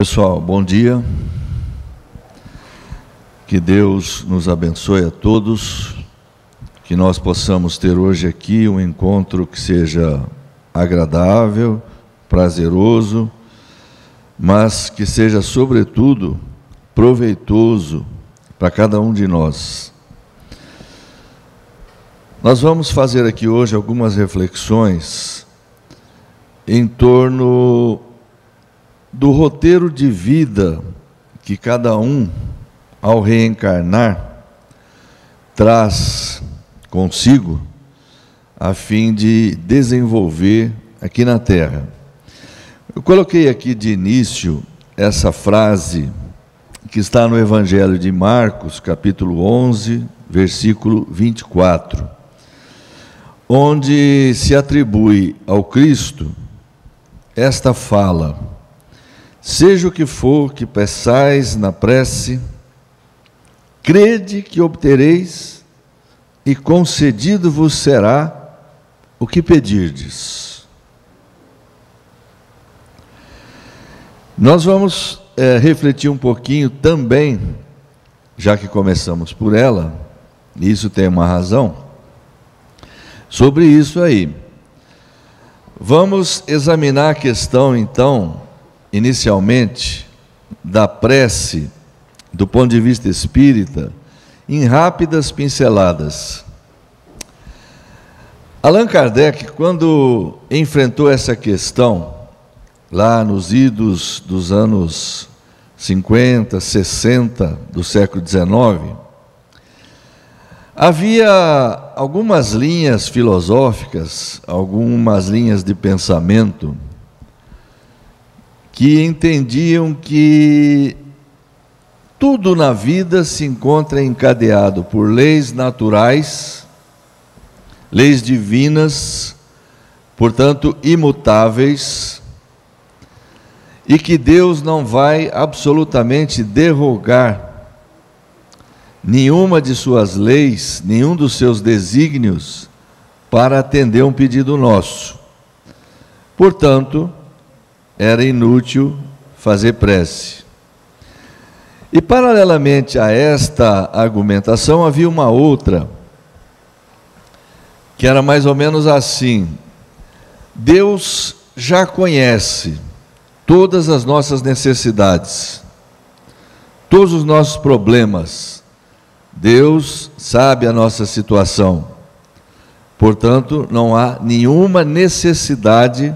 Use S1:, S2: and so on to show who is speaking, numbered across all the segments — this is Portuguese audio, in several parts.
S1: Pessoal, bom dia. Que Deus nos abençoe a todos, que nós possamos ter hoje aqui um encontro que seja agradável, prazeroso, mas que seja, sobretudo, proveitoso para cada um de nós. Nós vamos fazer aqui hoje algumas reflexões em torno do roteiro de vida que cada um, ao reencarnar, traz consigo a fim de desenvolver aqui na Terra. Eu coloquei aqui de início essa frase que está no Evangelho de Marcos, capítulo 11, versículo 24, onde se atribui ao Cristo esta fala: seja o que for que peçais na prece, crede que obtereis, e concedido vos será o que pedirdes. Nós vamos refletir um pouquinho também, já que começamos por ela, e isso tem uma razão, sobre isso aí. Vamos examinar a questão, então, inicialmente, da prece, do ponto de vista espírita, em rápidas pinceladas. Allan Kardec, quando enfrentou essa questão, lá nos idos dos anos 50, 60 do século XIX, havia algumas linhas filosóficas, algumas linhas de pensamento, que entendiam que tudo na vida se encontra encadeado por leis naturais, leis divinas, portanto imutáveis, e que Deus não vai absolutamente derrogar nenhuma de suas leis, nenhum dos seus desígnios, para atender um pedido nosso. Portanto, era inútil fazer prece. E paralelamente a esta argumentação havia uma outra, que era mais ou menos assim: Deus já conhece todas as nossas necessidades, todos os nossos problemas. Deus sabe a nossa situação. Portanto, não há nenhuma necessidade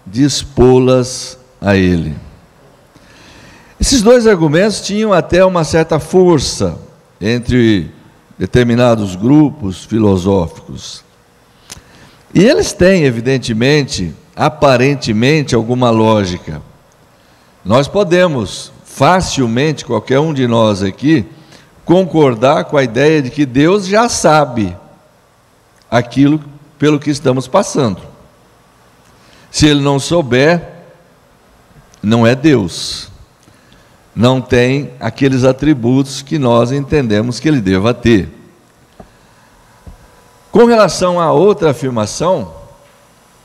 S1: de expô-las a Ele. Esses dois argumentos tinham até uma certa força entre determinados grupos filosóficos. E eles têm, evidentemente, aparentemente, alguma lógica. Nós podemos facilmente, qualquer um de nós aqui, concordar com a ideia de que Deus já sabe aquilo pelo que estamos passando. Se Ele não souber, não é Deus. Não tem aqueles atributos que nós entendemos que Ele deva ter. Com relação à outra afirmação,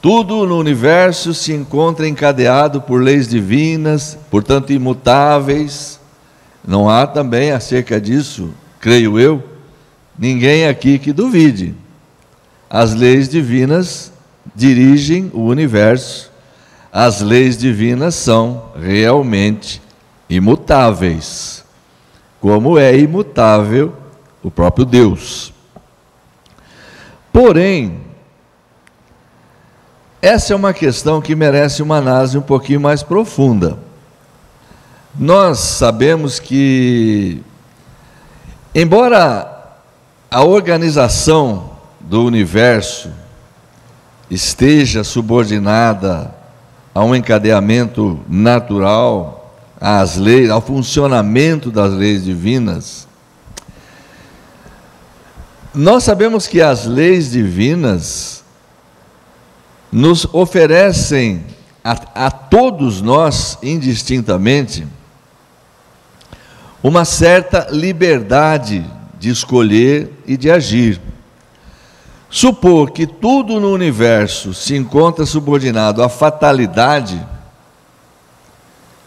S1: tudo no universo se encontra encadeado por leis divinas, portanto imutáveis. Não há também acerca disso, creio eu, ninguém aqui que duvide. As leis divinas dirigem o universo. As leis divinas são realmente imutáveis, como é imutável o próprio Deus. Porém, essa é uma questão que merece uma análise um pouquinho mais profunda. Nós sabemos que, embora a organização do universo esteja subordinada a um encadeamento natural, às leis, ao funcionamento das leis divinas, nós sabemos que as leis divinas nos oferecem a todos nós, indistintamente, uma certa liberdade de escolher e de agir. Supor que tudo no universo se encontra subordinado à fatalidade,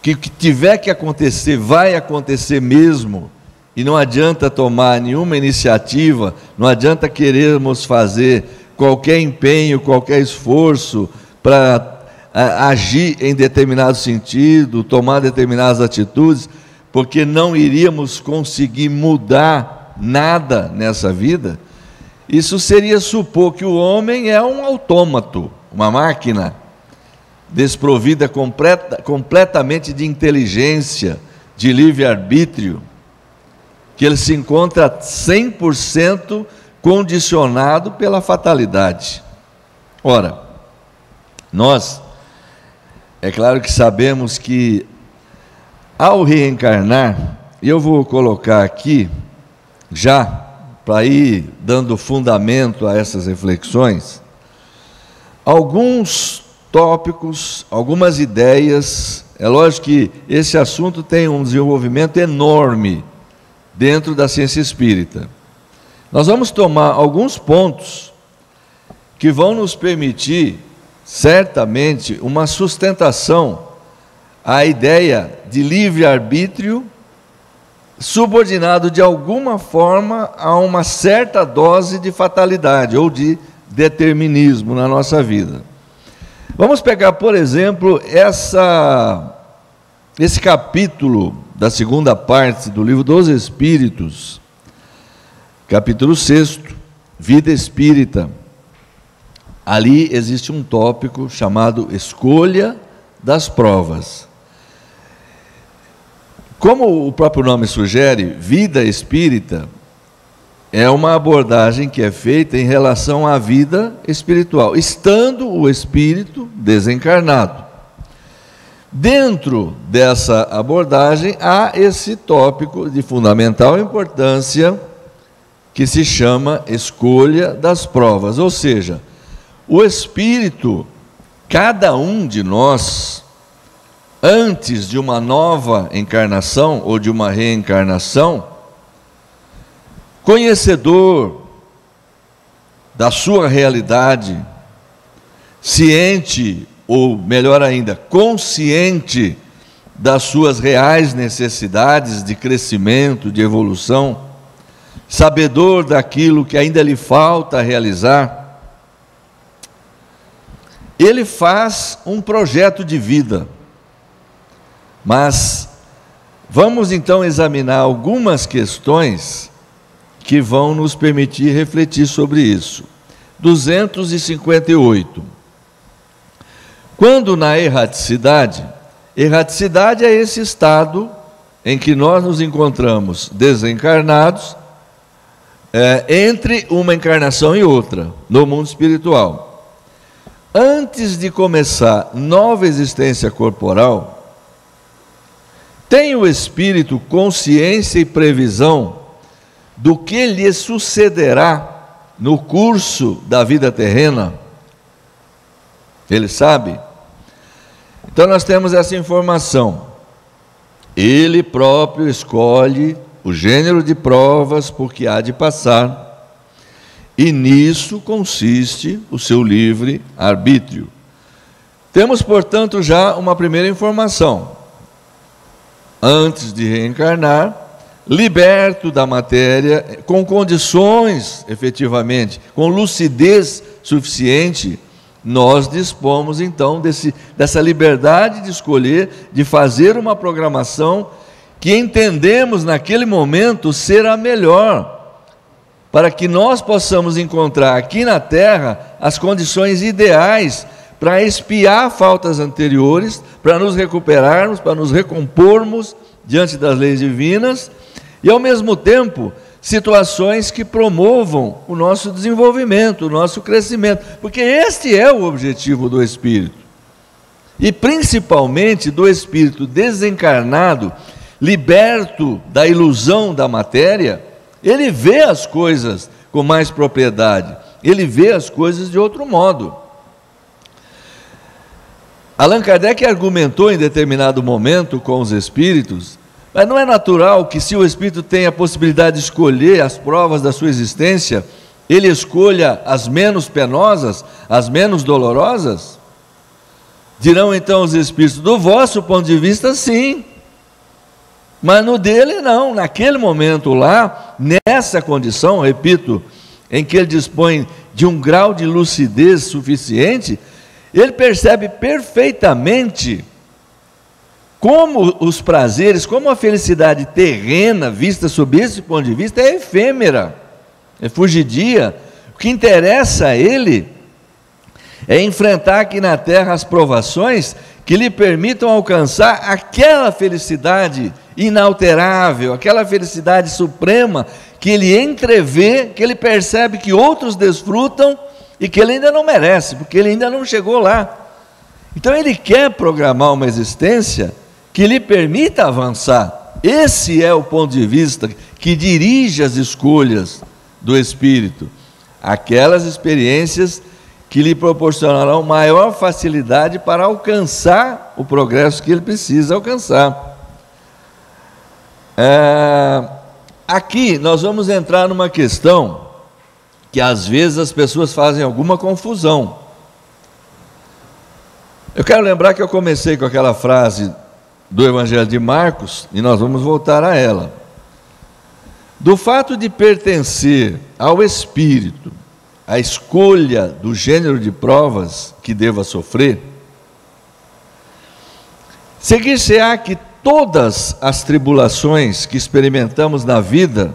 S1: que o que tiver que acontecer, vai acontecer mesmo, e não adianta tomar nenhuma iniciativa, não adianta querermos fazer qualquer empenho, qualquer esforço para agir em determinado sentido, tomar determinadas atitudes, porque não iríamos conseguir mudar nada nessa vida. Isso seria supor que o homem é um autômato, uma máquina, desprovida completamente de inteligência, de livre-arbítrio, que ele se encontra 100% condicionado pela fatalidade. Ora, nós, é claro que sabemos que ao reencarnar, e eu vou colocar aqui, já para ir dando fundamento a essas reflexões, alguns tópicos, algumas ideias. É lógico que esse assunto tem um desenvolvimento enorme dentro da ciência espírita. Nós vamos tomar alguns pontos que vão nos permitir, certamente, uma sustentação à ideia de livre-arbítrio, subordinado de alguma forma a uma certa dose de fatalidade ou de determinismo na nossa vida. Vamos pegar, por exemplo, esse capítulo da segunda parte do Livro dos Espíritos, capítulo 6, Vida Espírita. Ali existe um tópico chamado Escolha das Provas. Como o próprio nome sugere, vida espírita é uma abordagem que é feita em relação à vida espiritual, estando o espírito desencarnado. Dentro dessa abordagem há esse tópico de fundamental importância que se chama escolha das provas, ou seja, o espírito, cada um de nós, antes de uma nova encarnação ou de uma reencarnação, conhecedor da sua realidade, ciente, ou melhor ainda, consciente das suas reais necessidades de crescimento, de evolução, sabedor daquilo que ainda lhe falta realizar, ele faz um projeto de vida. Mas vamos então examinar algumas questões que vão nos permitir refletir sobre isso. 258. Quando na erraticidade é esse estado em que nós nos encontramos desencarnados, entre uma encarnação e outra, no mundo espiritual. Antes de começar nova existência corporal, tem o espírito consciência e previsão do que lhe sucederá no curso da vida terrena? Ele sabe? Então nós temos essa informação. Ele próprio escolhe o gênero de provas por que há de passar, e nisso consiste o seu livre arbítrio. Temos, portanto, já uma primeira informação. Antes de reencarnar, liberto da matéria, com condições, efetivamente, com lucidez suficiente, nós dispomos então dessa liberdade de escolher, de fazer uma programação que entendemos naquele momento ser a melhor, para que nós possamos encontrar aqui na Terra as condições ideais para expiar faltas anteriores, para nos recuperarmos, para nos recompormos diante das leis divinas, e ao mesmo tempo situações que promovam o nosso desenvolvimento, o nosso crescimento, porque este é o objetivo do espírito, e principalmente do espírito desencarnado, liberto da ilusão da matéria. Ele vê as coisas com mais propriedade, ele vê as coisas de outro modo. Allan Kardec argumentou em determinado momento com os espíritos, mas não é natural que, se o espírito tem a possibilidade de escolher as provas da sua existência, ele escolha as menos penosas, as menos dolorosas? Dirão então os espíritos: do vosso ponto de vista, sim, mas no dele não. Naquele momento lá, nessa condição, repito, em que ele dispõe de um grau de lucidez suficiente, ele percebe perfeitamente como os prazeres, como a felicidade terrena, vista sob esse ponto de vista, é efêmera, é fugidia. O que interessa a ele é enfrentar aqui na terra as provações que lhe permitam alcançar aquela felicidade inalterável, aquela felicidade suprema que ele entrevê, que ele percebe que outros desfrutam e que ele ainda não merece, porque ele ainda não chegou lá. Então ele quer programar uma existência que lhe permita avançar. Esse é o ponto de vista que dirige as escolhas do espírito, aquelas experiências que lhe proporcionarão maior facilidade para alcançar o progresso que ele precisa alcançar. Aqui nós vamos entrar numa questão que às vezes as pessoas fazem alguma confusão. Eu quero lembrar que eu comecei com aquela frase do Evangelho de Marcos, e nós vamos voltar a ela. Do fato de pertencer ao Espírito, a escolha do gênero de provas que deva sofrer, seguir-se-á que todas as tribulações que experimentamos na vida,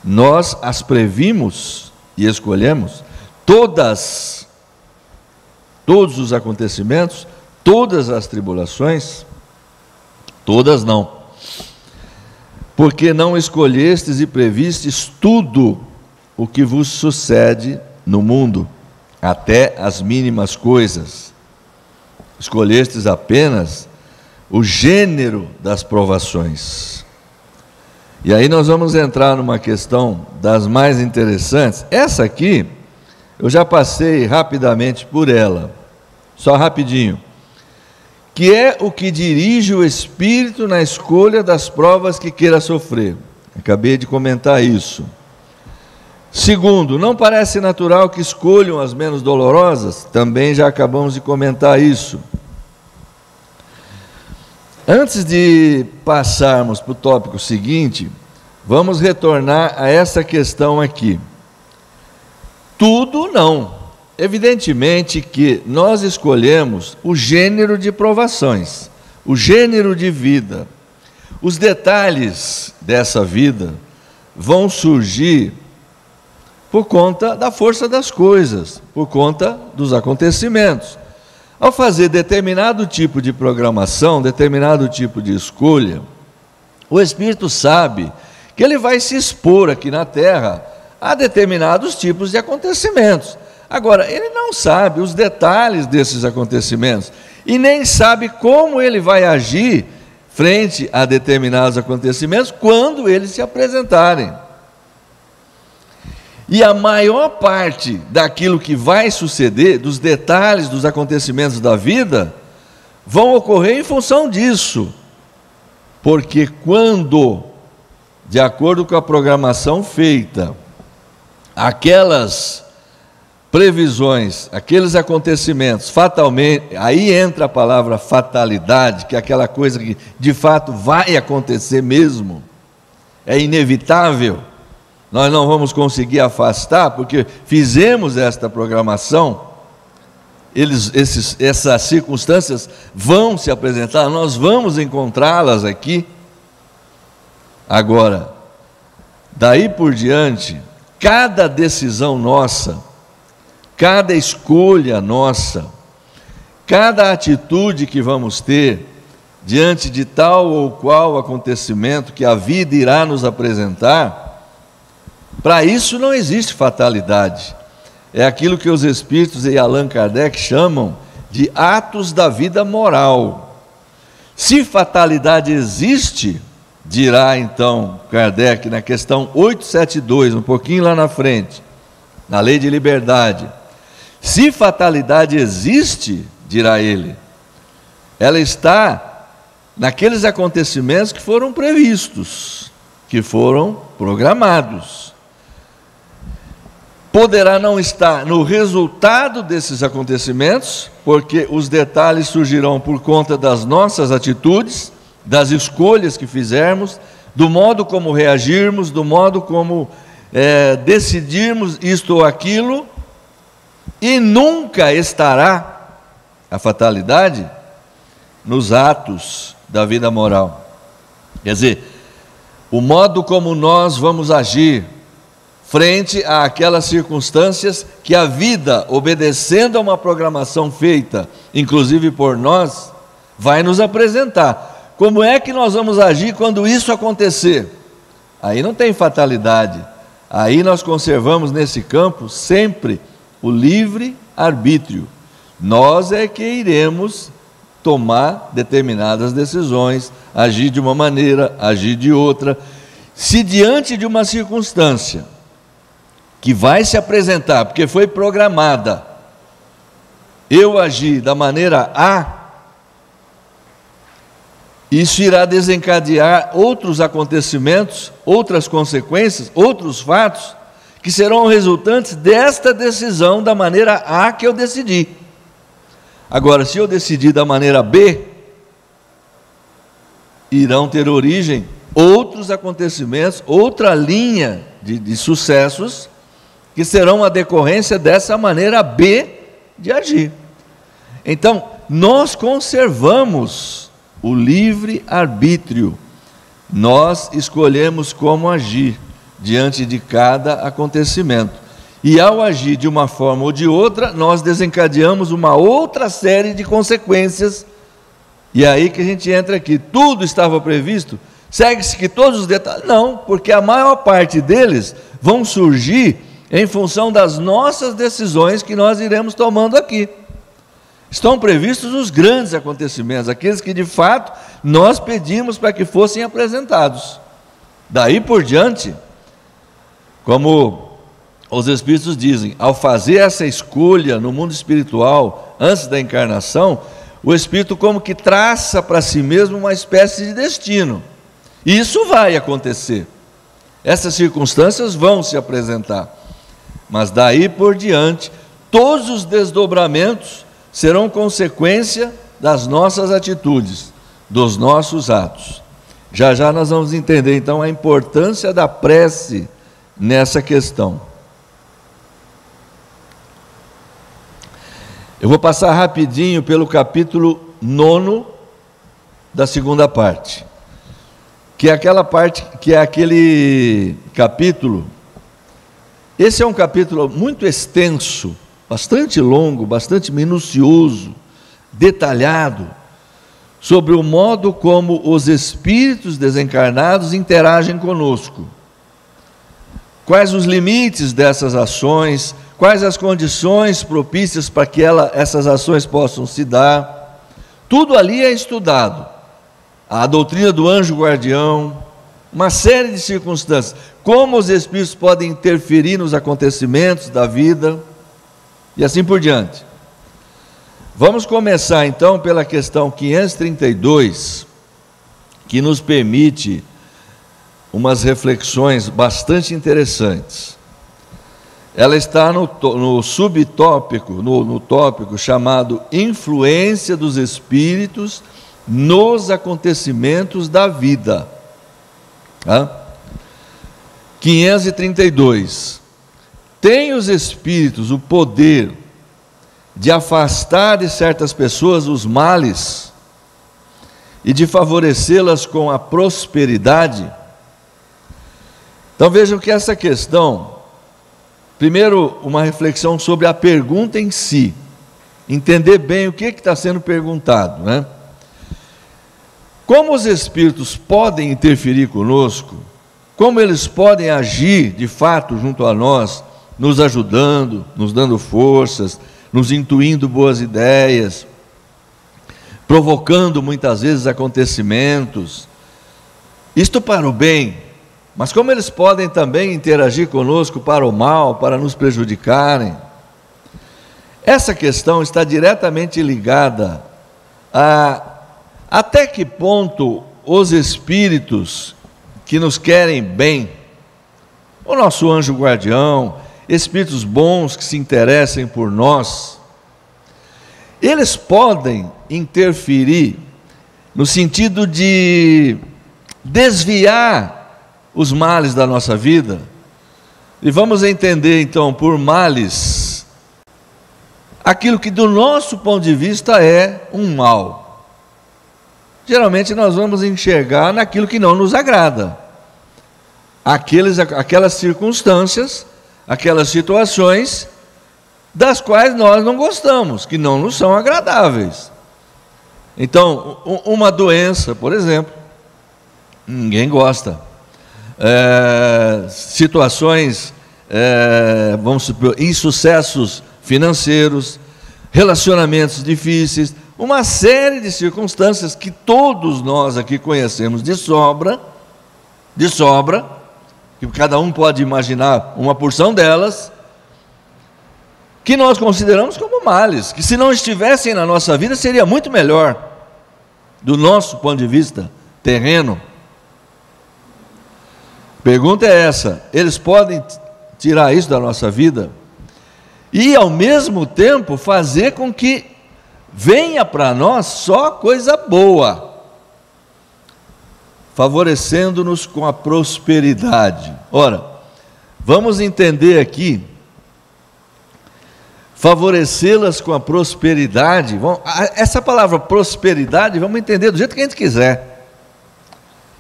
S1: nós as previmos e escolhemos, todos os acontecimentos, todas as tribulações, todas não, porque não escolhestes e previstes tudo o que vos sucede no mundo, até as mínimas coisas. Escolhestes apenas o gênero das provações. E aí nós vamos entrar numa questão das mais interessantes. Essa aqui, eu já passei rapidamente por ela, só rapidinho. Que é o que dirige o espírito na escolha das provas que queira sofrer. Acabei de comentar isso. Segundo, não parece natural que escolham as menos dolorosas? Também já acabamos de comentar isso. Antes de passarmos para o tópico seguinte, vamos retornar a essa questão aqui. Tudo não. Evidentemente que nós escolhemos o gênero de provações, o gênero de vida. Os detalhes dessa vida vão surgir por conta da força das coisas, por conta dos acontecimentos. Ao fazer determinado tipo de programação, determinado tipo de escolha, o espírito sabe que ele vai se expor aqui na Terra a determinados tipos de acontecimentos. Agora, ele não sabe os detalhes desses acontecimentos e nem sabe como ele vai agir frente a determinados acontecimentos quando eles se apresentarem. E a maior parte daquilo que vai suceder, dos detalhes dos acontecimentos da vida, vão ocorrer em função disso. Porque quando, de acordo com a programação feita, aquelas previsões, aqueles acontecimentos, fatalmente, aí entra a palavra fatalidade, que é aquela coisa que de fato vai acontecer mesmo, é inevitável, nós não vamos conseguir afastar, porque fizemos esta programação, essas circunstâncias vão se apresentar, nós vamos encontrá-las aqui. Agora, daí por diante, cada decisão nossa, cada escolha nossa, cada atitude que vamos ter diante de tal ou qual acontecimento que a vida irá nos apresentar, para isso não existe fatalidade. É aquilo que os espíritos e Allan Kardec chamam de atos da vida moral. Se fatalidade existe, dirá então Kardec na questão 872, um pouquinho lá na frente, na Lei de Liberdade, se fatalidade existe, dirá ele, ela está naqueles acontecimentos que foram previstos, que foram programados. poderá não estar no resultado desses acontecimentos, porque os detalhes surgirão por conta das nossas atitudes, das escolhas que fizermos, do modo como reagirmos, do modo como decidirmos isto ou aquilo, e nunca estará a fatalidade nos atos da vida moral. Quer dizer, o modo como nós vamos agir frente àquelas circunstâncias que a vida, obedecendo a uma programação feita, inclusive por nós, vai nos apresentar. Como é que nós vamos agir quando isso acontecer? Aí não tem fatalidade. Aí nós conservamos nesse campo sempre o livre arbítrio. Nós é que iremos tomar determinadas decisões, agir de uma maneira, agir de outra. Se diante de uma circunstância que vai se apresentar, porque foi programada, eu agir da maneira A, isso irá desencadear outros acontecimentos, outras consequências, outros fatos, que serão resultantes desta decisão da maneira A que eu decidi. Agora, se eu decidir da maneira B, irão ter origem outros acontecimentos, outra linha de sucessos, que serão a decorrência dessa maneira B de agir. Então, nós conservamos o livre arbítrio, nós escolhemos como agir diante de cada acontecimento. E ao agir de uma forma ou de outra, nós desencadeamos uma outra série de consequências. E é aí que a gente entra aqui. Tudo estava previsto? Segue-se que todos os detalhes? Não, porque a maior parte deles vão surgir em função das nossas decisões que nós iremos tomando aqui. Estão previstos os grandes acontecimentos, aqueles que de fato nós pedimos para que fossem apresentados. Daí por diante, como os Espíritos dizem, ao fazer essa escolha no mundo espiritual, antes da encarnação, o Espírito como que traça para si mesmo uma espécie de destino. E isso vai acontecer. Essas circunstâncias vão se apresentar. Mas daí por diante, todos os desdobramentos serão consequência das nossas atitudes, dos nossos atos. Já já nós vamos entender então a importância da prece nessa questão. Eu vou passar rapidinho pelo capítulo 9 da segunda parte, que é aquela parte, que é aquele capítulo. Esse é um capítulo muito extenso, bastante longo, bastante minucioso, detalhado, sobre o modo como os espíritos desencarnados interagem conosco. Quais os limites dessas ações, quais as condições propícias para que essas ações possam se dar. Tudo ali é estudado. A doutrina do anjo guardião, uma série de circunstâncias. Como os espíritos podem interferir nos acontecimentos da vida, e assim por diante. Vamos começar então pela questão 532, que nos permite umas reflexões bastante interessantes. Ela está no subtópico, no tópico chamado Influência dos Espíritos nos acontecimentos da vida. 532. Tem os Espíritos o poder de afastar de certas pessoas os males e de favorecê-las com a prosperidade? Então vejam que essa questão, primeiro uma reflexão sobre a pergunta em si, entender bem o que está sendo perguntado, né? Como os Espíritos podem interferir conosco, como eles podem agir de fato junto a nós, nos ajudando, nos dando forças, nos intuindo boas ideias, provocando muitas vezes acontecimentos, isto para o bem. Mas como eles podem também interagir conosco para o mal, para nos prejudicarem? Essa questão está diretamente ligada a até que ponto os espíritos que nos querem bem, o nosso anjo guardião, espíritos bons que se interessem por nós, eles podem interferir no sentido de desviar os males da nossa vida. E vamos entender então por males aquilo que do nosso ponto de vista é um mal. Geralmente nós vamos enxergar naquilo que não nos agrada, aquelas circunstâncias, aquelas situações das quais nós não gostamos, que não nos são agradáveis. Então, uma doença, por exemplo, ninguém gosta. Situações, vamos supor, insucessos financeiros, relacionamentos difíceis, uma série de circunstâncias que todos nós aqui conhecemos de sobra, que cada um pode imaginar uma porção delas, que nós consideramos como males, que se não estivessem na nossa vida seria muito melhor, do nosso ponto de vista terreno. Pergunta é essa: eles podem tirar isso da nossa vida e ao mesmo tempo fazer com que venha para nós só coisa boa, favorecendo-nos com a prosperidade. Ora, vamos entender aqui, favorecê-las com a prosperidade. Essa palavra prosperidade, vamos entender do jeito que a gente quiser,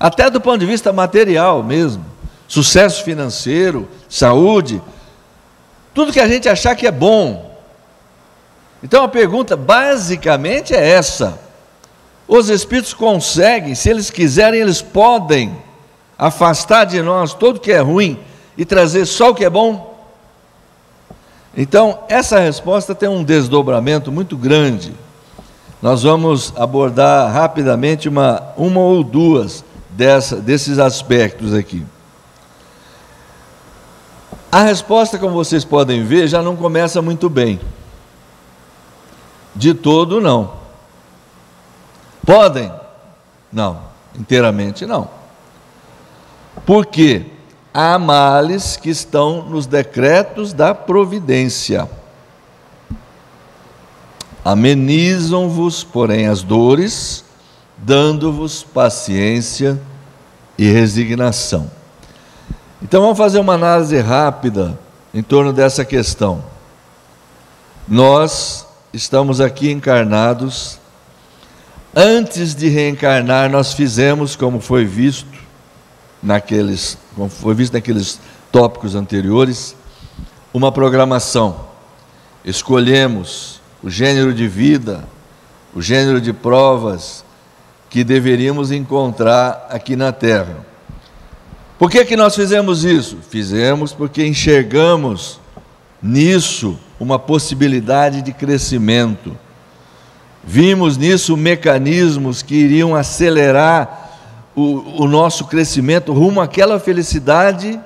S1: até do ponto de vista material mesmo, sucesso financeiro, saúde, tudo que a gente achar que é bom. Então a pergunta basicamente é essa: os espíritos conseguem, se eles quiserem, eles podem afastar de nós tudo que é ruim e trazer só o que é bom? Então essa resposta tem um desdobramento muito grande. Nós vamos abordar rapidamente uma ou duas desses aspectos aqui. A resposta, como vocês podem ver, já não começa muito bem. De todo não. Podem? Não, inteiramente não. Por quê? Há males que estão nos decretos da providência. Amenizam-vos, porém, as dores, dando-vos paciência e resignação. Então vamos fazer uma análise rápida em torno dessa questão. Nós estamos aqui encarnados. Antes de reencarnar, nós fizemos, como foi visto naqueles tópicos anteriores, uma programação. Escolhemos o gênero de vida, o gênero de provas que deveríamos encontrar aqui na Terra. Por que nós fizemos isso? Fizemos porque enxergamos nisso uma possibilidade de crescimento. Vimos nisso mecanismos que iriam acelerar o nosso crescimento rumo àquela felicidade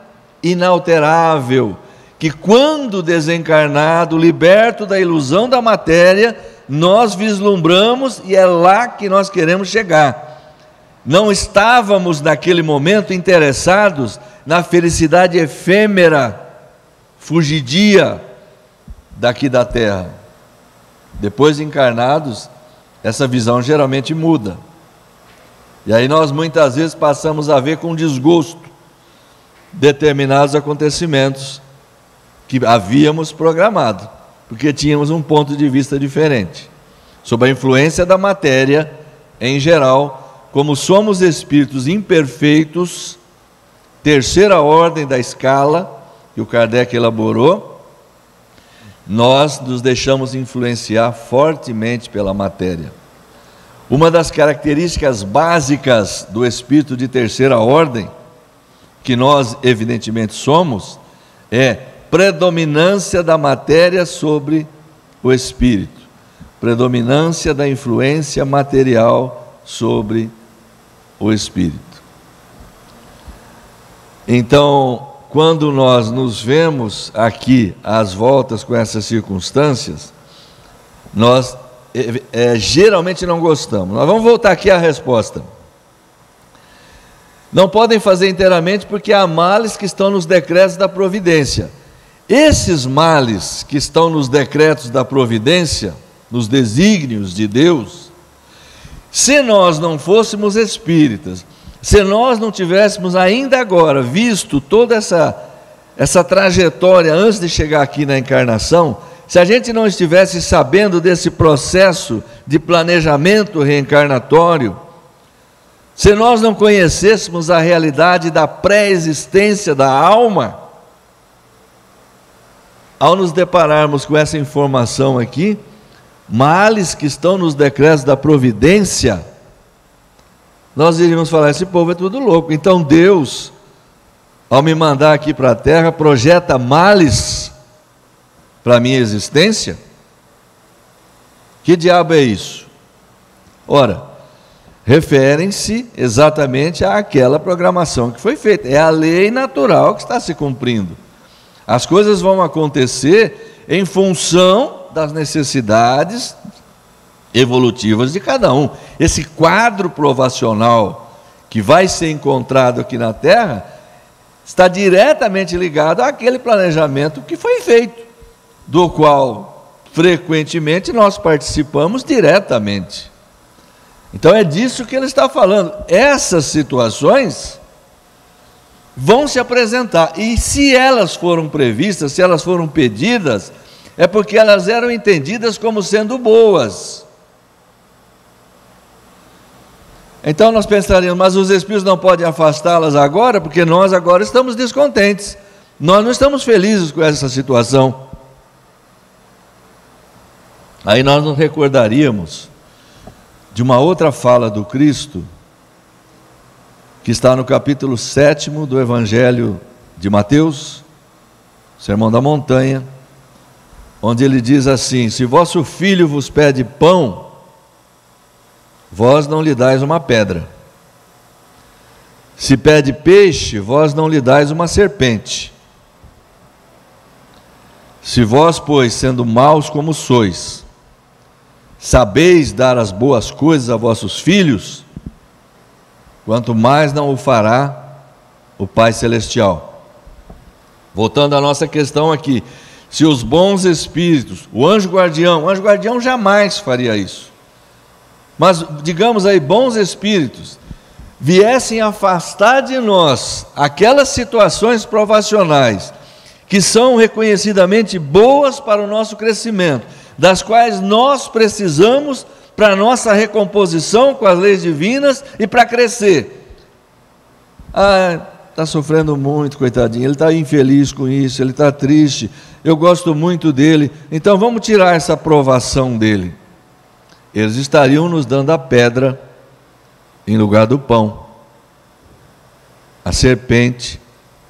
S1: inalterável, que quando desencarnado, liberto da ilusão da matéria, nós vislumbramos, e é lá que nós queremos chegar. Não estávamos naquele momento interessados na felicidade efêmera, fugidia daqui da Terra. Depois de encarnados, essa visão geralmente muda. E aí nós muitas vezes passamos a ver com desgosto determinados acontecimentos que havíamos programado, porque tínhamos um ponto de vista diferente, sob a influência da matéria em geral. Como somos espíritos imperfeitos, terceira ordem da escala que o Kardec elaborou, nós nos deixamos influenciar fortemente pela matéria. Uma das características básicas do espírito de terceira ordem, que nós evidentemente somos, é predominância da matéria sobre o espírito, predominância da influência material sobre o espírito. Então, quando nós nos vemos aqui às voltas com essas circunstâncias, nós geralmente não gostamos. Nós vamos voltar aqui à resposta. Não podem fazer inteiramente porque há males que estão nos decretos da providência. Esses males que estão nos decretos da providência, nos desígnios de Deus, se nós não fôssemos espíritas, se nós não tivéssemos ainda agora visto toda essa trajetória antes de chegar aqui na encarnação, se a gente não estivesse sabendo desse processo de planejamento reencarnatório, se nós não conhecêssemos a realidade da pré-existência da alma, ao nos depararmos com essa informação aqui, males que estão nos decretos da providência, nós iríamos falar, esse povo é tudo louco. Então Deus, ao me mandar aqui para a terra, projeta males para a minha existência? Que diabo é isso? Ora, referem-se exatamente àquela programação que foi feita, é a lei natural que está se cumprindo. As coisas vão acontecer em função das necessidades evolutivas de cada um. Esse quadro provacional que vai ser encontrado aqui na Terra está diretamente ligado àquele planejamento que foi feito, do qual frequentemente nós participamos diretamente. Então é disso que ele está falando. Essas situações vão se apresentar, e se elas foram previstas, se elas foram pedidas, é porque elas eram entendidas como sendo boas. Então nós pensaríamos, mas os espíritos não podem afastá-las agora, porque nós agora estamos descontentes, nós não estamos felizes com essa situação. Aí nós nos recordaríamos de uma outra fala do Cristo, que está no capítulo 7 do Evangelho de Mateus, Sermão da Montanha, onde ele diz assim: se vosso filho vos pede pão, vós não lhe dais uma pedra. Se pede peixe, vós não lhe dais uma serpente. Se vós, pois, sendo maus como sois, sabeis dar as boas coisas a vossos filhos, quanto mais não o fará o Pai Celestial. Voltando à nossa questão aqui, se os bons espíritos, o anjo guardião jamais faria isso, mas digamos aí, bons espíritos, viessem afastar de nós aquelas situações provacionais, que são reconhecidamente boas para o nosso crescimento, das quais nós precisamos para a nossa recomposição com as leis divinas e para crescer. Está sofrendo muito, coitadinho, ele está infeliz com isso, ele está triste, eu gosto muito dele, então vamos tirar essa provação dele. Eles estariam nos dando a pedra em lugar do pão, a serpente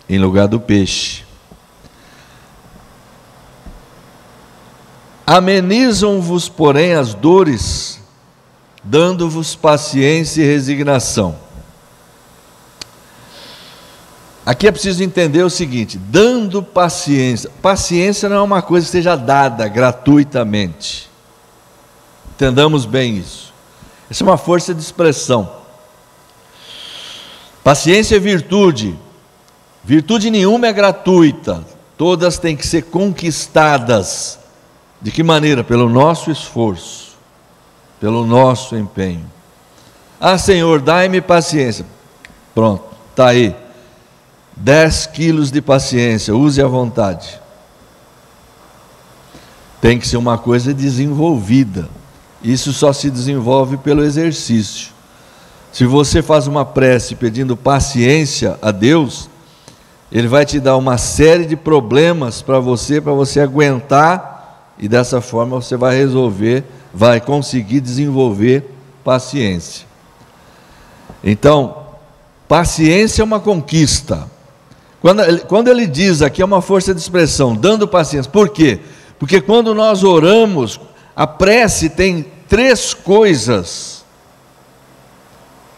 S1: em lugar do peixe. Amenizam-vos, porém, as dores, dando-vos paciência e resignação. Aqui é preciso entender o seguinte: dando paciência. Paciência não é uma coisa que seja dada gratuitamente. Entendamos bem isso. Essa é uma força de expressão. Paciência é virtude. Virtude nenhuma é gratuita. Todas têm que ser conquistadas. De que maneira? Pelo nosso esforço, pelo nosso empenho. Senhor, dai-me paciência. Pronto, está aí. 10 quilos de paciência, use à vontade. Tem que ser uma coisa desenvolvida. Isso só se desenvolve pelo exercício. Se você faz uma prece pedindo paciência a Deus, Ele vai te dar uma série de problemas para você aguentar, e dessa forma você vai resolver, vai conseguir desenvolver paciência. Então, paciência é uma conquista. Quando ele diz aqui, é uma força de expressão, dando paciência. Por quê? Porque quando nós oramos, a prece tem 3 coisas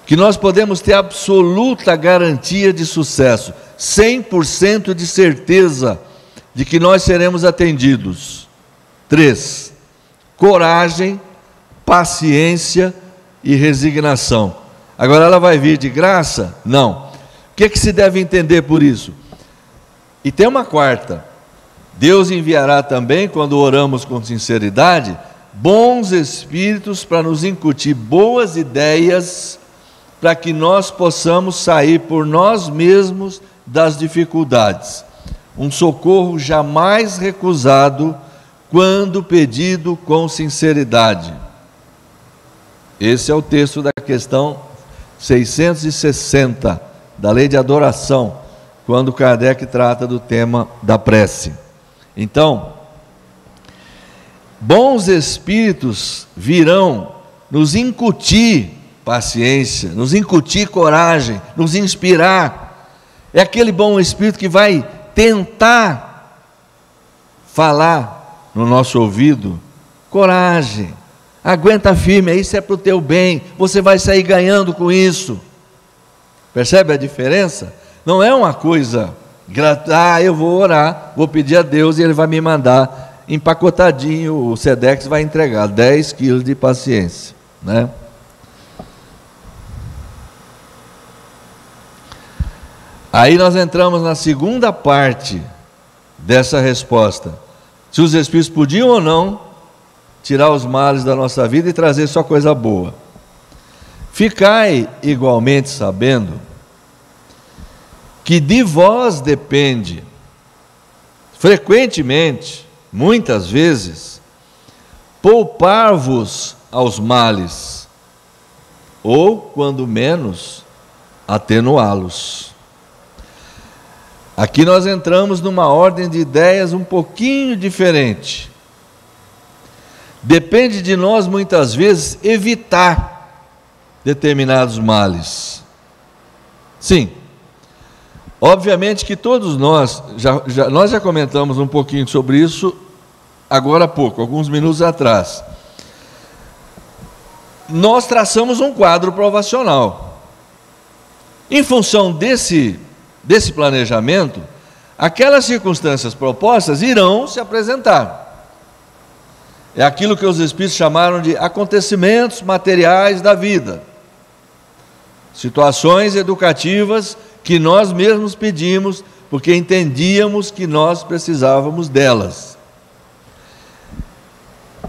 S1: que nós podemos ter absoluta garantia de sucesso, 100% de certeza de que nós seremos atendidos. 3: coragem, paciência e resignação. Agora ela vai vir de graça? Não. O que se deve entender por isso? E tem uma quarta: Deus enviará também, quando oramos com sinceridade, bons espíritos para nos incutir boas ideias, para que nós possamos sair por nós mesmos das dificuldades. Um socorro jamais recusado quando pedido com sinceridade. Esse é o texto da questão 660 da Lei de Adoração, quando Kardec trata do tema da prece. Então, bons espíritos virão nos incutir paciência, nos incutir coragem, nos inspirar. É aquele bom espírito que vai tentar falar no nosso ouvido: coragem, aguenta firme, isso é para o teu bem, você vai sair ganhando com isso. Percebe a diferença? Não é uma coisa eu vou orar, vou pedir a Deus e Ele vai me mandar empacotadinho, o Sedex vai entregar 10 quilos de paciência, né? Aí nós entramos na segunda parte dessa resposta: se os Espíritos podiam ou não tirar os males da nossa vida e trazer só coisa boa. Ficai igualmente sabendo que de vós depende, frequentemente, muitas vezes, poupar-vos aos males, ou, quando menos, atenuá-los. Aqui nós entramos numa ordem de ideias um pouquinho diferente. Depende de nós, muitas vezes, evitar determinados males. Sim, obviamente que todos nós já comentamos um pouquinho sobre isso agora há pouco, alguns minutos atrás. Nós traçamos um quadro provacional. Em função desse planejamento, aquelas circunstâncias propostas irão se apresentar. É aquilo que os Espíritos chamaram de acontecimentos materiais da vida, situações educativas que nós mesmos pedimos, porque entendíamos que nós precisávamos delas.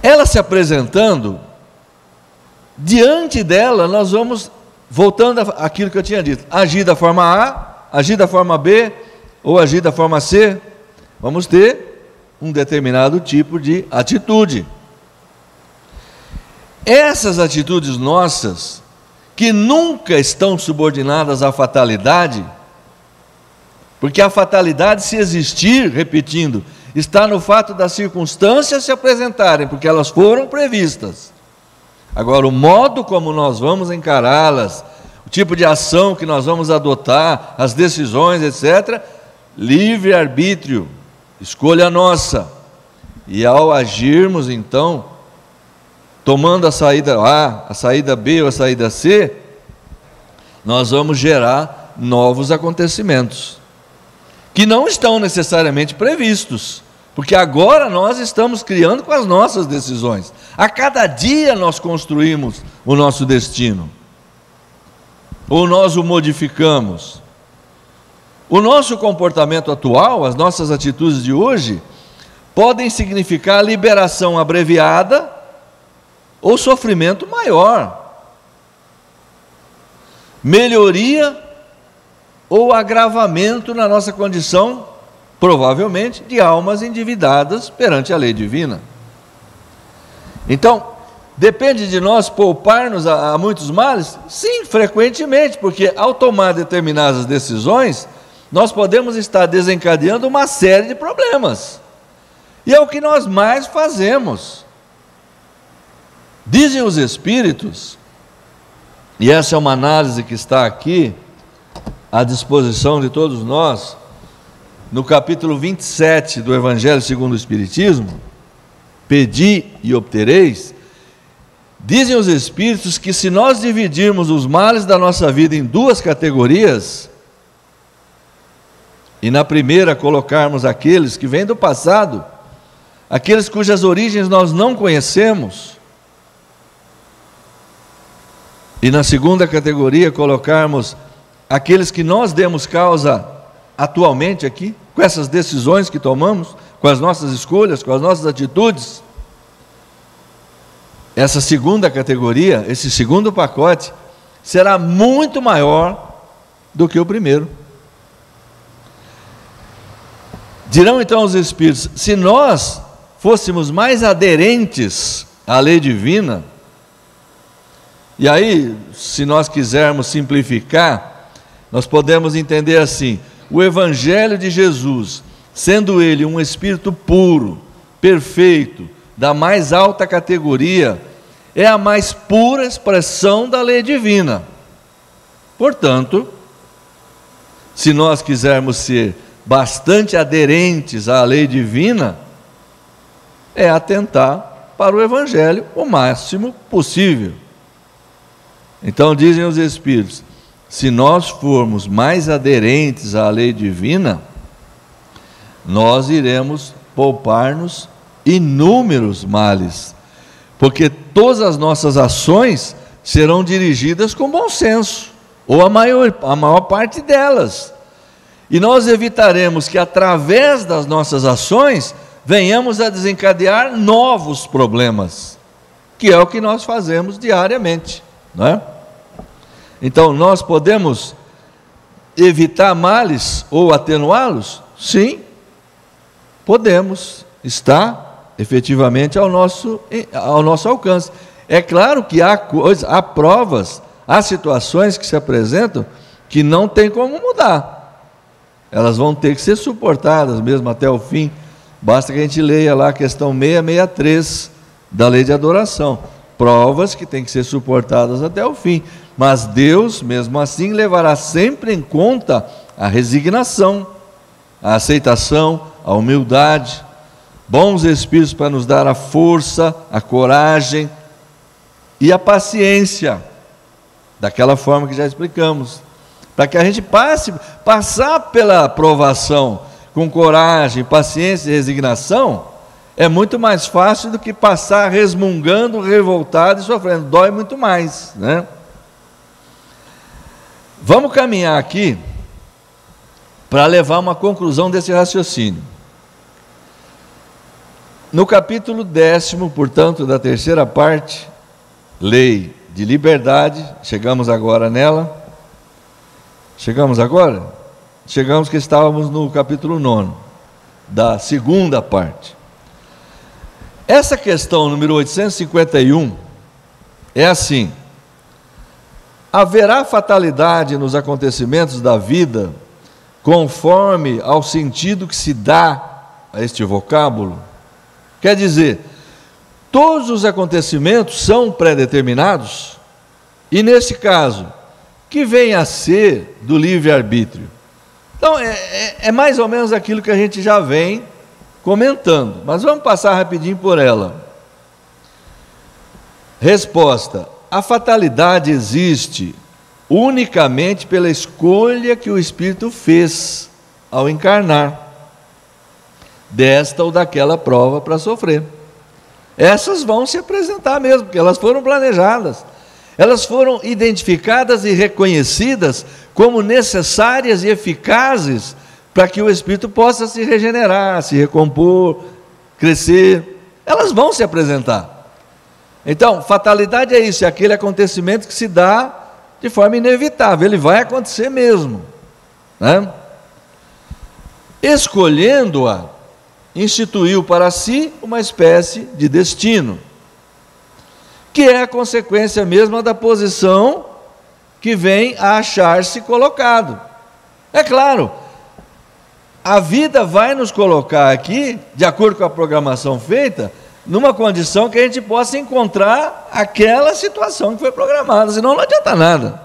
S1: Ela se apresentando, diante dela nós vamos, voltando àquilo que eu tinha dito, agir da forma A, agir da forma B, ou agir da forma C, vamos ter um determinado tipo de atitude. Essas atitudes nossas, que nunca estão subordinadas à fatalidade, porque a fatalidade, se existir, repetindo, está no fato das circunstâncias se apresentarem, porque elas foram previstas. Agora, o modo como nós vamos encará-las, o tipo de ação que nós vamos adotar, as decisões, etc., livre-arbítrio, escolha nossa. E ao agirmos, então, tomando a saída A, a saída B ou a saída C, nós vamos gerar novos acontecimentos, que não estão necessariamente previstos, porque agora nós estamos criando com as nossas decisões. A cada dia nós construímos o nosso destino, ou nós o modificamos. O nosso comportamento atual, as nossas atitudes de hoje, podem significar liberação abreviada ou sofrimento maior, melhoria ou agravamento na nossa condição, provavelmente, de almas endividadas perante a lei divina. Então, depende de nós poupar-nos a muitos males? Sim, frequentemente, porque ao tomar determinadas decisões, nós podemos estar desencadeando uma série de problemas, e é o que nós mais fazemos. Dizem os Espíritos, e essa é uma análise que está aqui à disposição de todos nós, no capítulo 27 do Evangelho segundo o Espiritismo, pedi e obtereis. Dizem os Espíritos que se nós dividirmos os males da nossa vida em duas categorias, e na primeira colocarmos aqueles que vêm do passado, aqueles cujas origens nós não conhecemos, e na segunda categoria colocarmos aqueles que nós demos causa atualmente aqui, com essas decisões que tomamos, com as nossas escolhas, com as nossas atitudes. Essa segunda categoria, esse segundo pacote, será muito maior do que o primeiro. Dirão então os Espíritos: se nós fôssemos mais aderentes à lei divina, e aí, se nós quisermos simplificar, nós podemos entender assim: o Evangelho de Jesus, sendo ele um Espírito puro, perfeito, da mais alta categoria, é a mais pura expressão da lei divina. Portanto, se nós quisermos ser bastante aderentes à lei divina, é atentar para o Evangelho o máximo possível. Então dizem os Espíritos: se nós formos mais aderentes à lei divina, nós iremos poupar-nos inúmeros males, porque todas as nossas ações serão dirigidas com bom senso, ou a maior parte delas, e nós evitaremos que através das nossas ações venhamos a desencadear novos problemas, que é o que nós fazemos diariamente, não é? Então nós podemos evitar males ou atenuá-los? Sim, podemos, está efetivamente ao nosso alcance. É claro que há provas, há situações que se apresentam que não tem como mudar, elas vão ter que ser suportadas mesmo até o fim. Basta que a gente leia lá a questão 663 da lei de adoração, provas que têm que ser suportadas até o fim, mas Deus mesmo assim levará sempre em conta a resignação, a aceitação, a humildade, bons espíritos para nos dar a força, a coragem e a paciência, daquela forma que já explicamos, para que a gente passar pela provação com coragem, paciência e resignação, é muito mais fácil do que passar resmungando, revoltado e sofrendo, dói muito mais, né? Vamos caminhar aqui para levar uma conclusão desse raciocínio. No capítulo 10º, portanto, da terceira parte, lei de liberdade, chegamos agora nela. Chegamos agora? Chegamos que estávamos no capítulo 9, da segunda parte. Essa questão número 851 é assim: haverá fatalidade nos acontecimentos da vida, conforme ao sentido que se dá a este vocábulo? Quer dizer, todos os acontecimentos são pré-determinados? E nesse caso, que vem a ser do livre-arbítrio? Então, é mais ou menos aquilo que a gente já vem comentando, mas vamos passar rapidinho por ela. Resposta: a fatalidade existe unicamente pela escolha que o espírito fez ao encarnar, desta ou daquela prova para sofrer. Essas vão se apresentar mesmo, porque elas foram planejadas, elas foram identificadas e reconhecidas como necessárias e eficazes para que o espírito possa se regenerar, se recompor, crescer. Elas vão se apresentar. Então, fatalidade é isso, é aquele acontecimento que se dá de forma inevitável, ele vai acontecer mesmo, né? Escolhendo-a, instituiu para si uma espécie de destino, que é a consequência mesma da posição que vem a achar-se colocado. É claro, a vida vai nos colocar aqui, de acordo com a programação feita, numa condição que a gente possa encontrar aquela situação que foi programada, senão não adianta nada.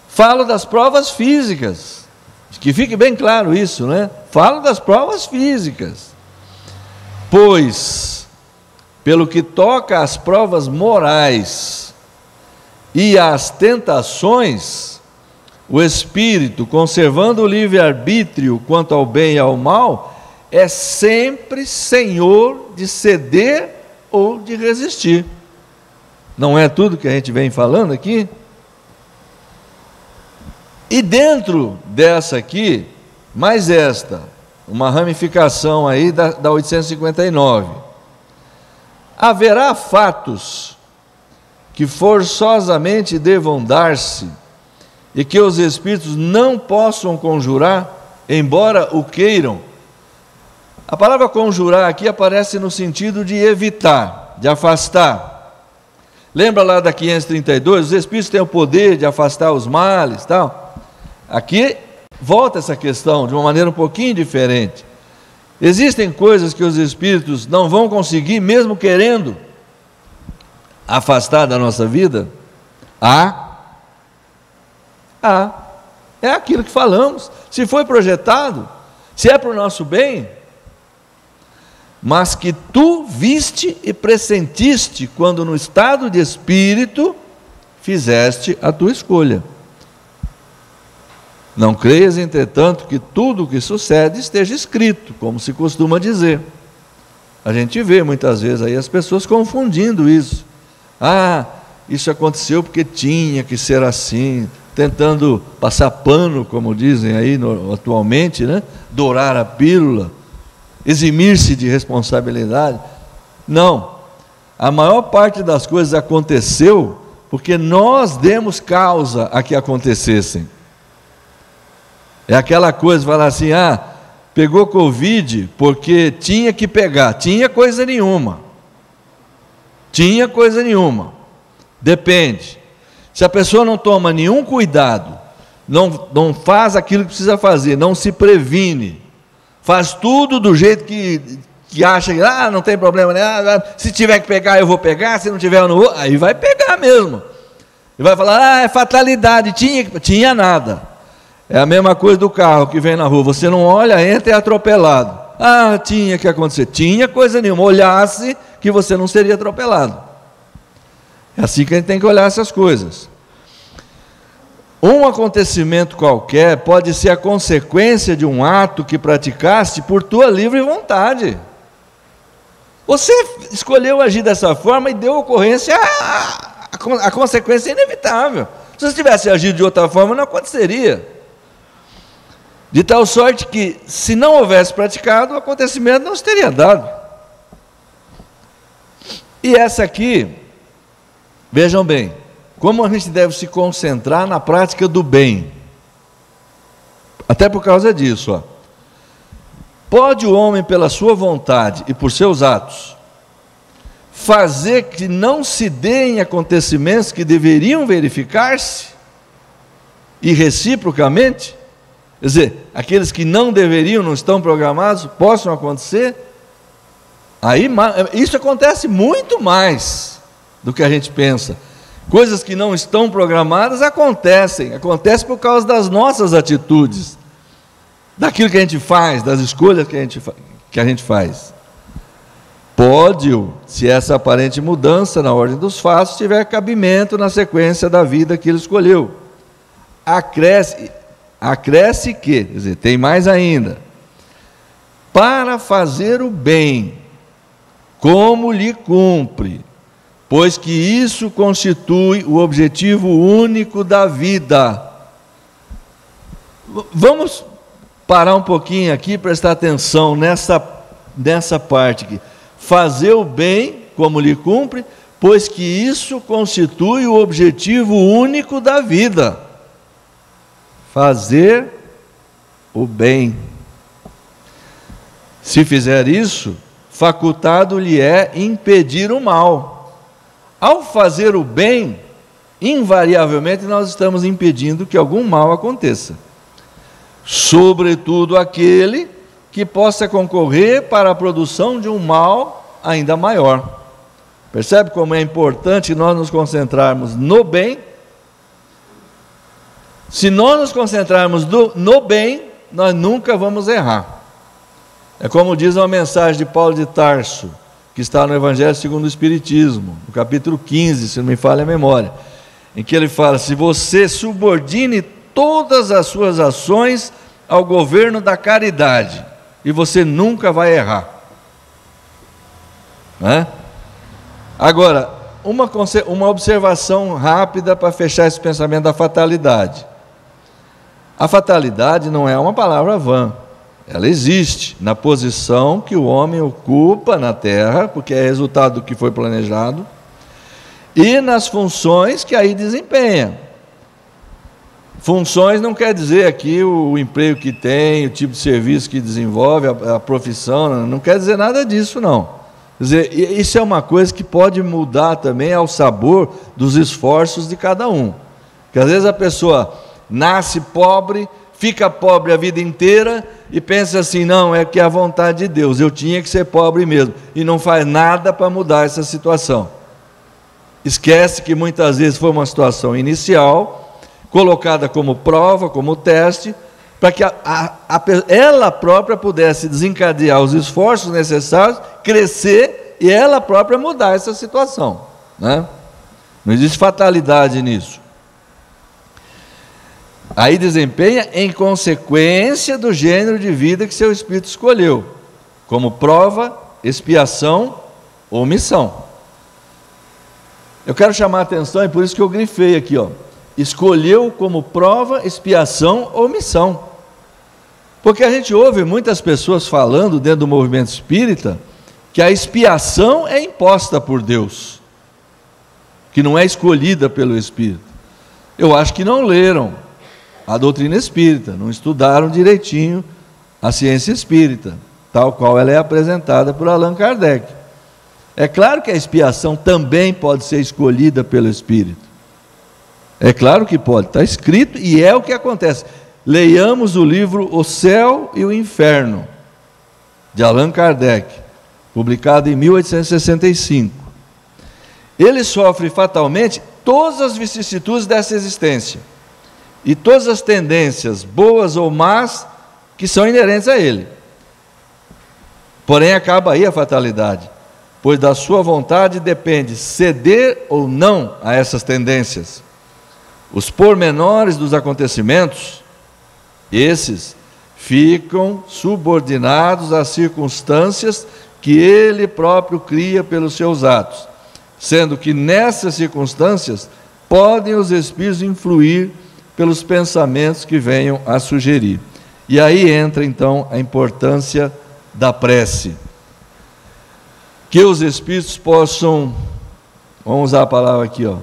S1: Falo das provas físicas, que fique bem claro isso, né? Falo das provas físicas, pois, pelo que toca às provas morais e às tentações, o espírito, conservando o livre-arbítrio quanto ao bem e ao mal, é sempre senhor de ceder ou de resistir. Não é tudo que a gente vem falando aqui? E dentro dessa aqui, mais esta, uma ramificação aí da 859. Haverá fatos que forçosamente devam dar-se e que os espíritos não possam conjurar, embora o queiram. A palavra conjurar aqui aparece no sentido de evitar, de afastar. Lembra lá da 532? Os espíritos têm o poder de afastar os males, tal. Aqui volta essa questão de uma maneira um pouquinho diferente. Existem coisas que os espíritos não vão conseguir, mesmo querendo afastar da nossa vida? É aquilo que falamos. Se foi projetado, se é para o nosso bem, mas que tu viste e pressentiste quando no estado de espírito fizeste a tua escolha. Não creias, entretanto, que tudo o que sucede esteja escrito, como se costuma dizer. A gente vê muitas vezes aí as pessoas confundindo isso. Isso aconteceu porque tinha que ser assim, tentando passar pano, como dizem aí atualmente, né? Dourar a pílula, eximir-se de responsabilidade. Não, a maior parte das coisas aconteceu porque nós demos causa a que acontecessem. É aquela coisa, falar assim, pegou Covid porque tinha que pegar. Tinha coisa nenhuma. Depende. Se a pessoa não toma nenhum cuidado, não faz aquilo que precisa fazer, não se previne, faz tudo do jeito que acha que não tem problema, né? Se tiver que pegar eu vou pegar, se não tiver eu não vou, aí vai pegar mesmo. E vai falar, é fatalidade, tinha nada. É a mesma coisa do carro que vem na rua, você não olha, entra e é atropelado. Tinha que acontecer. Tinha coisa nenhuma, olhasse que você não seria atropelado. É assim que a gente tem que olhar essas coisas. Um acontecimento qualquer pode ser a consequência de um ato que praticaste por tua livre vontade. Você escolheu agir dessa forma e deu ocorrência, a consequência é inevitável. Se você tivesse agido de outra forma, não aconteceria. De tal sorte que, se não houvesse praticado, o acontecimento não se teria dado. E essa aqui, vejam bem, como a gente deve se concentrar na prática do bem. Até por causa disso. Pode o homem, pela sua vontade e por seus atos, fazer que não se deem acontecimentos que deveriam verificar-se, e reciprocamente? Quer dizer, aqueles que não deveriam, não estão programados, possam acontecer? Aí, isso acontece muito mais do que a gente pensa. Coisas que não estão programadas acontecem por causa das nossas atitudes, daquilo que a gente faz, das escolhas que a gente faz. Pode-o, se essa aparente mudança na ordem dos fatos tiver cabimento na sequência da vida que ele escolheu. Acresce que, quer dizer, tem mais ainda, para fazer o bem, como lhe cumpre, pois que isso constitui o objetivo único da vida. Vamos parar um pouquinho aqui e prestar atenção nessa parte aqui. Fazer o bem, como lhe cumpre, pois que isso constitui o objetivo único da vida. Fazer o bem. Se fizer isso, facultado lhe é impedir o mal. Ao fazer o bem, invariavelmente nós estamos impedindo que algum mal aconteça. Sobretudo aquele que possa concorrer para a produção de um mal ainda maior. Percebe como é importante nós nos concentrarmos no bem? Se nós nos concentrarmos no bem, nós nunca vamos errar. É como diz uma mensagem de Paulo de Tarso, que está no Evangelho segundo o Espiritismo, no capítulo 15, se não me falha a memória, em que ele fala, se você subordine todas as suas ações ao governo da caridade, e você nunca vai errar. Agora, uma observação rápida para fechar esse pensamento da fatalidade. A fatalidade não é uma palavra vã, ela existe na posição que o homem ocupa na terra, porque é resultado do que foi planejado, e nas funções que aí desempenha. Funções não quer dizer aqui o emprego que tem, o tipo de serviço que desenvolve, a profissão, não quer dizer nada disso, não. Quer dizer, isso é uma coisa que pode mudar também ao sabor dos esforços de cada um. Porque às vezes a pessoa nasce pobre, fica pobre a vida inteira e pensa assim, não, é que é a vontade de Deus, eu tinha que ser pobre mesmo, e não faz nada para mudar essa situação. Esquece que muitas vezes foi uma situação inicial, colocada como prova, como teste, para que ela própria pudesse desencadear os esforços necessários, crescer e ela própria mudar essa situação, né? Não existe fatalidade nisso. Aí desempenha em consequência do gênero de vida que seu espírito escolheu, como prova, expiação ou missão. Eu quero chamar a atenção, e por isso que eu grifei aqui, ó. Escolheu como prova, expiação ou missão. Porque a gente ouve muitas pessoas falando dentro do movimento espírita que a expiação é imposta por Deus, que não é escolhida pelo Espírito. Eu acho que não leram a doutrina espírita, não estudaram direitinho a ciência espírita, tal qual ela é apresentada por Allan Kardec. É claro que a expiação também pode ser escolhida pelo Espírito. É claro que pode, está escrito e é o que acontece. Leiamos o livro O Céu e o Inferno, de Allan Kardec, publicado em 1865. Ele sofre fatalmente todas as vicissitudes dessa existência e todas as tendências, boas ou más, que são inerentes a ele. Porém, acaba aí a fatalidade, pois da sua vontade depende ceder ou não a essas tendências. Os pormenores dos acontecimentos, esses ficam subordinados às circunstâncias que ele próprio cria pelos seus atos, sendo que nessas circunstâncias podem os espíritos influir pelos pensamentos que venham a sugerir. E aí entra então a importância da prece. Que os espíritos possam, vamos usar a palavra aqui, ó,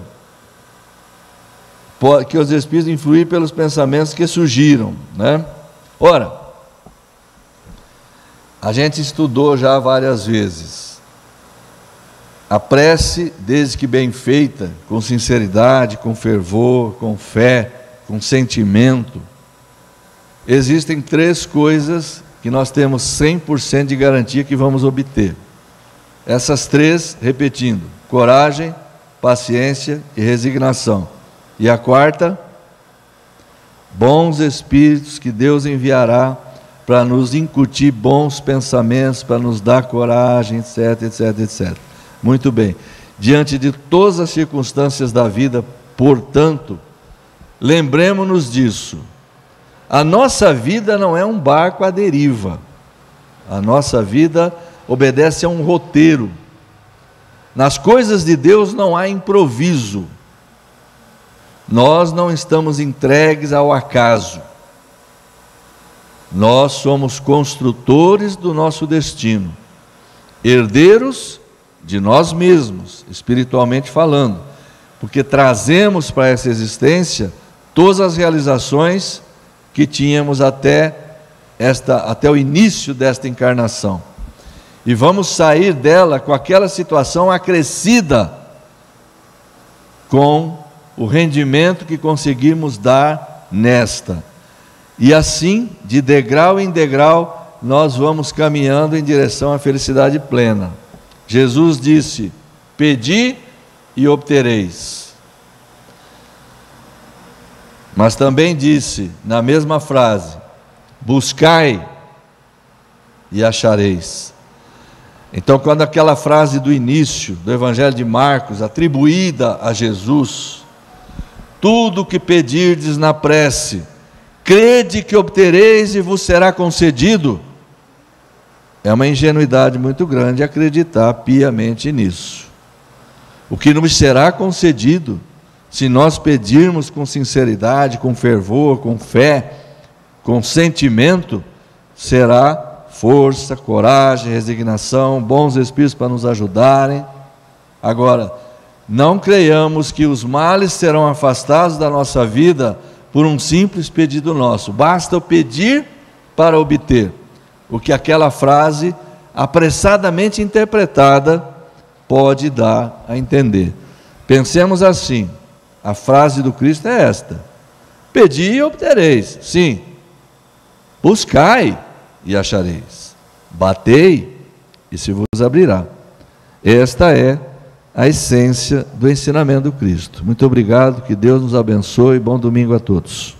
S1: que os espíritos influir pelos pensamentos que surgiram, né? Ora, a gente estudou já várias vezes. A prece, desde que bem feita, com sinceridade, com fervor, com fé, com sentimento, existem 3 coisas que nós temos 100% de garantia que vamos obter. Essas 3, repetindo: coragem, paciência e resignação. E a 4, bons espíritos que Deus enviará para nos incutir bons pensamentos, para nos dar coragem, etc, etc, etc. Muito bem. Diante de todas as circunstâncias da vida, portanto, lembremos-nos disso. A nossa vida não é um barco à deriva. A nossa vida obedece a um roteiro. Nas coisas de Deus não há improviso. Nós não estamos entregues ao acaso. Nós somos construtores do nosso destino, herdeiros de nós mesmos, espiritualmente falando, porque trazemos para essa existência todas as realizações que tínhamos até o início desta encarnação. E vamos sair dela com aquela situação acrescida com o rendimento que conseguimos dar nesta. E assim, de degrau em degrau, nós vamos caminhando em direção à felicidade plena. Jesus disse: pedi e obtereis. Mas também disse, na mesma frase: buscai e achareis. Então, quando aquela frase do início do Evangelho de Marcos, atribuída a Jesus, tudo o que pedirdes na prece, crede que obtereis e vos será concedido, é uma ingenuidade muito grande acreditar piamente nisso. O que nos será concedido, se nós pedirmos com sinceridade, com fervor, com fé, com sentimento, será força, coragem, resignação, bons espíritos para nos ajudarem. Agora, não creiamos que os males serão afastados da nossa vida por um simples pedido nosso. Basta o pedir para obter, o que aquela frase apressadamente interpretada pode dar a entender. Pensemos assim, a frase do Cristo é esta: pedi e obtereis. Sim, buscai e achareis, batei e se vos abrirá. Esta é a essência do ensinamento do Cristo. Muito obrigado, que Deus nos abençoe, bom domingo a todos.